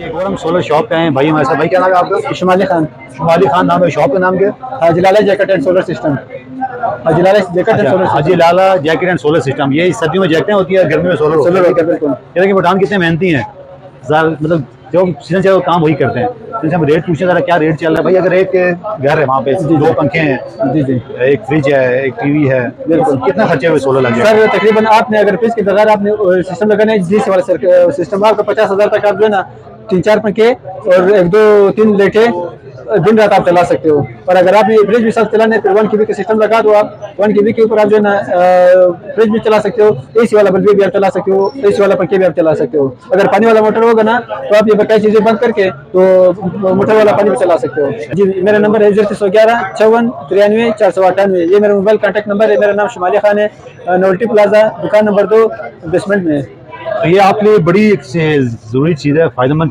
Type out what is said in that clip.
एक और हम सोलर शॉप पे आए हैं भाई हमारे साथ। भाई क्या नाम है आपका? शुमाली खान। शुमाली खान नाम है शॉप का नाम क्या? Haji Lala jacket and solar system. Haji Lala jacket and solar Haji Lala jacket and solar system. ये सर्दियों में जैकेटें होती है, गर्मी में सोलर होता सोलर है। होता है बिल्कुल। ये देखिए पठान कितने मेहनती हैं, मतलब जो सीजन चाहिए वो काम वही करते हैं। जैसे हम रेट पूछे जरा क्या रेट चल रहा है भाई? अगर एक घर है वहाँ पे जी, 2 पंखे हैं, जी जी एक फ्रिज है, एक टीवी है, बिल्कुल। कितना खर्चे हुए सोलर लगे? सर तकरीबन आपने अगर फ्रिज के बगैर आपने सिस्टम लगाना है, जिस वाला सिस्टम आपका 50,000 तक आप जो है ना 3-4 पंखे और 1-2-3 लाइटें दिन रात आप चला सकते हो। और अगर आप ये फ्रिज भी साथ चलाने तो 1 kW का सिस्टम लगा दो, आप 1 kW के ऊपर आप जो है ना फ्रिज भी चला सकते हो, एसी वाला बल्ब भी आप चला सकते हो, एसी वाला पंखे भी आप चला सकते हो। अगर पानी वाला मोटर होगा ना तो आप ये बकाया चीजें बंद करके तो मोटर वाला पानी भी चला सकते हो। जी मेरा नंबर है 0311 54 93 498। ये मेरा मोबाइल कॉन्टैक्ट नंबर है। मेरा नाम शुमाली खान है, नोल्टी प्लाजा दुकान नंबर 2 बेसमेंट में है। तो ये आपके लिए बड़ी एक जरूरी चीज़ है, फायदेमंद चीज़